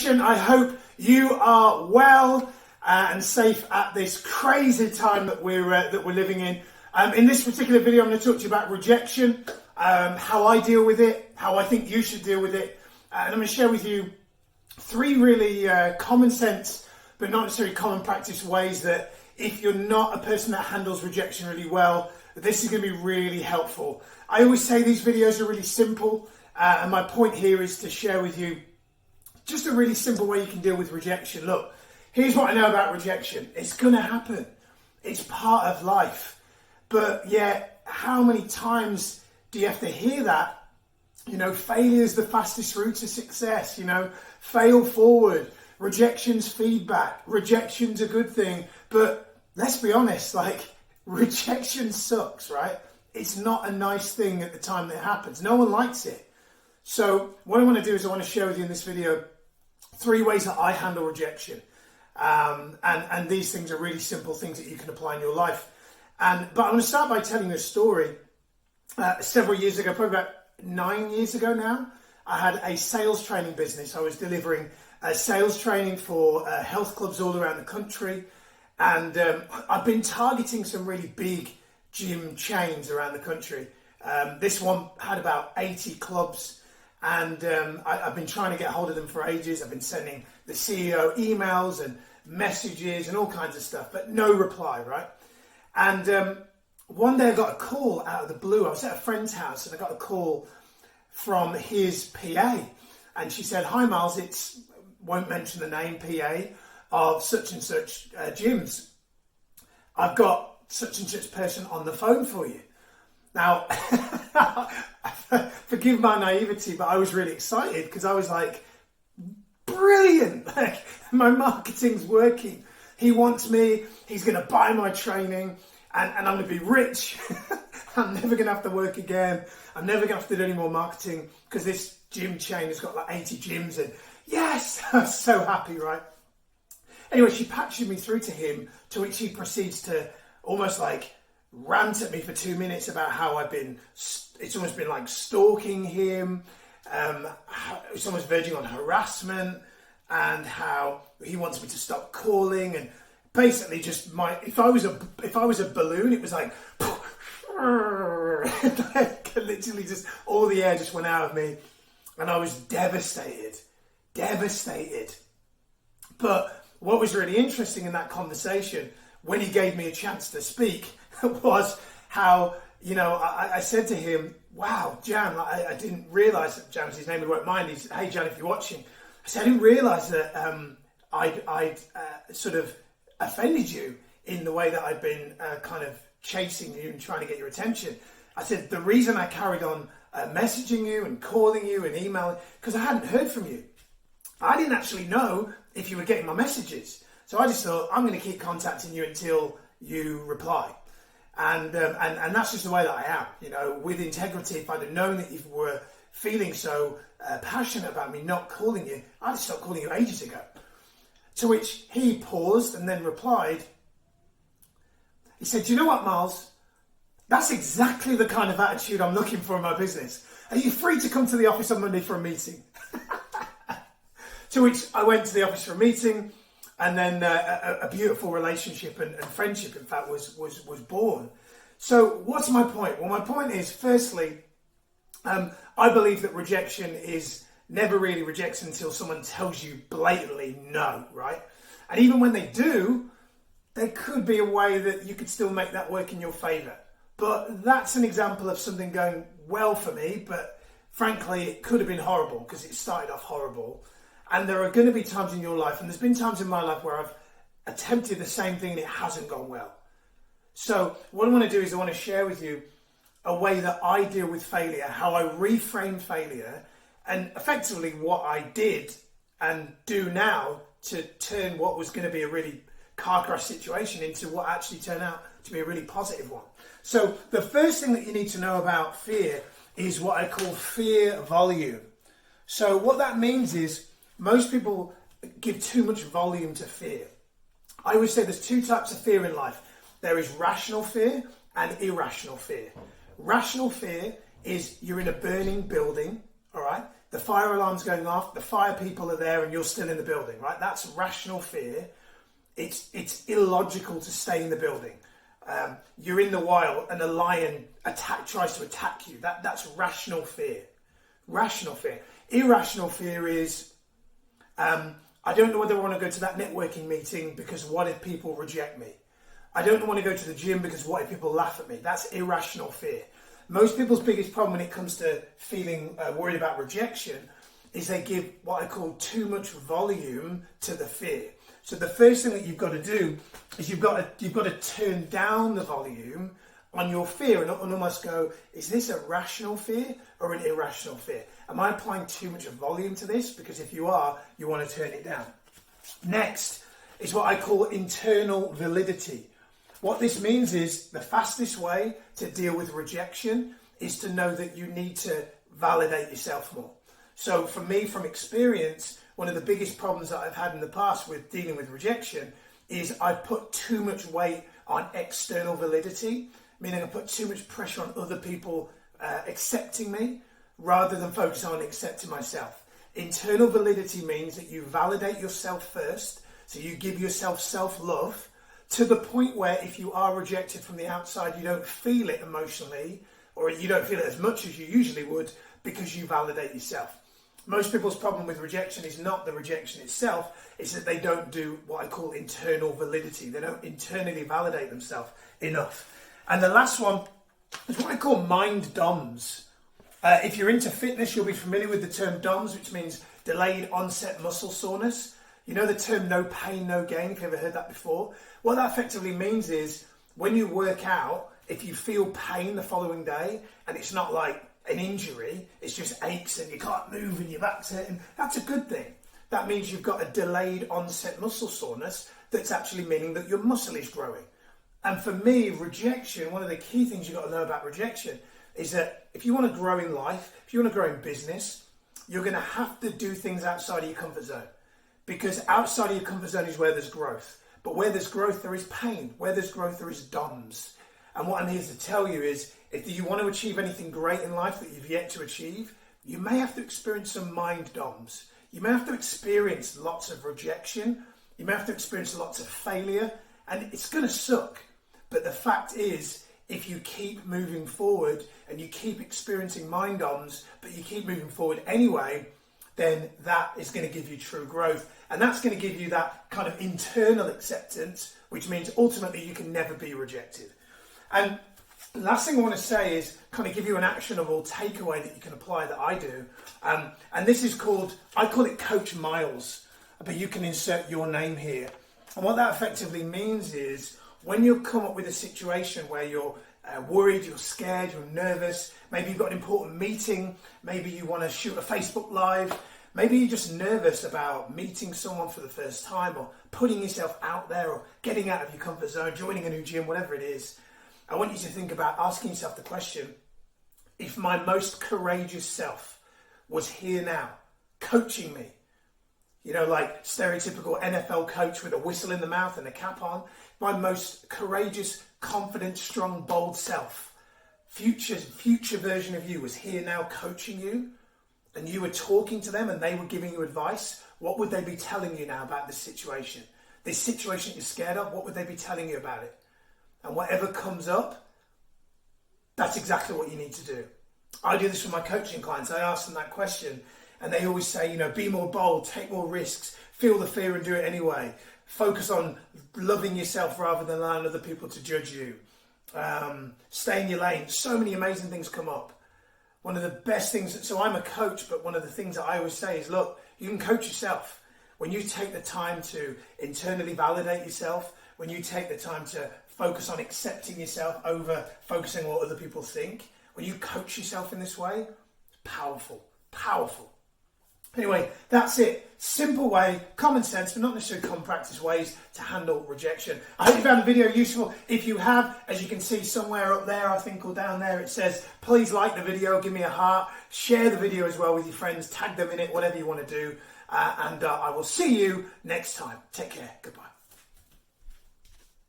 I hope you are well and safe at this crazy time that we're living in. In this particular video, I'm going to talk to you about rejection, how I deal with it, how I think you should deal with it, and I'm going to share with you three really common sense, but not necessarily common practice ways that if you're not a person that handles rejection really well, this is going to be really helpful. I always say these videos are really simple, and my point here is to share with you just a really simple way you can deal with rejection. Look, here's what I know about rejection. It's going to happen. It's part of life. But yet, how many times do you have to hear that? You know, failure is the fastest route to success. You know, fail forward. Rejection's feedback. Rejection's a good thing. But let's be honest, like, rejection sucks, right? It's not a nice thing at the time that it happens. No one likes it. So what I want to do is I want to share with you in this video three ways that I handle rejection. And these things are really simple things that you can apply in your life. But I'm going to start by telling you a story. Several years ago, probably about 9 years ago now, I had a sales training business. I was delivering sales training for health clubs all around the country. And I've been targeting some really big gym chains around the country. This one had about 80 clubs. And I've been trying to get hold of them for ages. I've been sending the CEO emails and messages and all kinds of stuff, but no reply, right? And one day I got a call out of the blue. I was at a friend's house and I got a call from his PA. And she said, "Hi, Miles, won't mention the name, PA of such and such gyms. I've got such and such person on the phone for you." Now, forgive my naivety, but I was really excited because I was like, brilliant, like my marketing's working. He wants me, he's going to buy my training and I'm going to be rich. I'm never going to have to work again. I'm never going to have to do any more marketing because this gym chain has got like 80 gyms and yes, I was so happy, right? Anyway, she patched me through to him, to which he proceeds to almost like rant at me for 2 minutes about how it's almost been like stalking him, it's almost verging on harassment, and how he wants me to stop calling, and basically just if I was a balloon, it was like literally just all the air just went out of me, and I was devastated. But what was really interesting in that conversation, when he gave me a chance to speak, was how, you know, I said to him, "Wow, Jan, I didn't realise that," Jan's his name, he won't mind, he's, "Hey Jan, if you're watching," I said, "I didn't realise that I'd sort of offended you in the way that I'd been kind of chasing you and trying to get your attention." I said, "The reason I carried on messaging you and calling you and emailing, because I hadn't heard from you. I didn't actually know if you were getting my messages. So I just thought, I'm going to keep contacting you until you reply." And that's just the way that I am, you know, with integrity. If I'd have known that you were feeling so passionate about me not calling you, I'd have stopped calling you ages ago. To which he paused and then replied. He said, "Do you know what, Miles? That's exactly the kind of attitude I'm looking for in my business. Are you free to come to the office on Monday for a meeting?" To which I went to the office for a meeting. And then a beautiful relationship and friendship, in fact, was born. So what's my point? Well, my point is, firstly, I believe that rejection is never really rejection until someone tells you blatantly no, right? And even when they do, there could be a way that you could still make that work in your favour. But that's an example of something going well for me, but frankly, it could have been horrible because it started off horrible. And there are going to be times in your life, and there's been times in my life where I've attempted the same thing and it hasn't gone well. So what I want to do is I want to share with you a way that I deal with failure, how I reframe failure, and effectively what I did and do now to turn what was going to be a really car crash situation into what actually turned out to be a really positive one. So the first thing that you need to know about fear is what I call fear volume. So what that means is, most people give too much volume to fear. I always say there's two types of fear in life. There is rational fear and irrational fear. Rational fear is you're in a burning building, all right? the fire alarm's going off, the fire people are there, and you're still in the building, right? That's rational fear. It's illogical to stay in the building. You're in the wild and a lion tries to attack you. That's rational fear. Rational fear. Irrational fear is, I don't know whether I want to go to that networking meeting because what if people reject me? I don't want to go to the gym because what if people laugh at me? That's irrational fear. Most people's biggest problem when it comes to feeling worried about rejection is they give what I call too much volume to the fear. So the first thing that you've got to do is you've got to turn down the volume on your fear and almost go, is this a rational fear or an irrational fear? Am I applying too much volume to this? Because if you are, you want to turn it down. Next is what I call internal validity. What this means is the fastest way to deal with rejection is to know that you need to validate yourself more. So for me, from experience, one of the biggest problems that I've had in the past with dealing with rejection is I put too much weight on external validity, meaning I put too much pressure on other people accepting me rather than focus on accepting myself. Internal validity means that you validate yourself first, so you give yourself self-love, to the point where if you are rejected from the outside, you don't feel it emotionally, or you don't feel it as much as you usually would because you validate yourself. Most people's problem with rejection is not the rejection itself, it's that they don't do what I call internal validity. They don't internally validate themselves enough. And the last one is what I call mind DOMS. If you're into fitness, you'll be familiar with the term DOMS, which means delayed onset muscle soreness. You know the term no pain, no gain, if you've ever heard that before? What that effectively means is when you work out, if you feel pain the following day, and it's not like an injury, it's just aches and you can't move and your back's hurting, that's a good thing. That means you've got a delayed onset muscle soreness that's actually meaning that your muscle is growing. And for me, rejection, one of the key things you've got to know about rejection is that if you want to grow in life, if you want to grow in business, you're going to have to do things outside of your comfort zone. Because outside of your comfort zone is where there's growth. But where there's growth, there is pain. Where there's growth, there is DOMS. And what I'm here to tell you is, if you want to achieve anything great in life that you've yet to achieve, you may have to experience some mind DOMS. You may have to experience lots of rejection. You may have to experience lots of failure. And it's going to suck. But the fact is, if you keep moving forward and you keep experiencing mind DOMS, but you keep moving forward anyway, then that is going to give you true growth. And that's going to give you that kind of internal acceptance, which means ultimately you can never be rejected. And the last thing I want to say is kind of give you an actionable takeaway that you can apply that I do. And this is called, I call it Coach Miles, but you can insert your name here. And what that effectively means is when you come up with a situation where you're worried, you're scared, you're nervous, maybe you've got an important meeting, maybe you want to shoot a Facebook Live, maybe you're just nervous about meeting someone for the first time or putting yourself out there or getting out of your comfort zone, joining a new gym, whatever it is. I want you to think about asking yourself the question, if my most courageous self was here now, coaching me, you know, like stereotypical NFL coach with a whistle in the mouth and a cap on, my most courageous, confident, strong, bold self, future version of you was here now coaching you, and you were talking to them and they were giving you advice, what would they be telling you now about this situation? This situation you're scared of, what would they be telling you about it? And whatever comes up, that's exactly what you need to do. I do this with my coaching clients. I ask them that question and they always say, you know, be more bold, take more risks, feel the fear and do it anyway. Focus on loving yourself rather than allowing other people to judge you. Stay in your lane. So many amazing things come up. One of the best things, so I'm a coach, but one of the things that I always say is, look, you can coach yourself. When you take the time to internally validate yourself, when you take the time to focus on accepting yourself over focusing on what other people think, when you coach yourself in this way, it's powerful, powerful. Anyway, that's it. Simple way, common sense, but not necessarily common practice ways to handle rejection. I hope you found the video useful. If you have, as you can see somewhere up there, I think, or down there, it says, please like the video, give me a heart, share the video as well with your friends, tag them in it, whatever you want to do. And I will see you next time. Take care. Goodbye.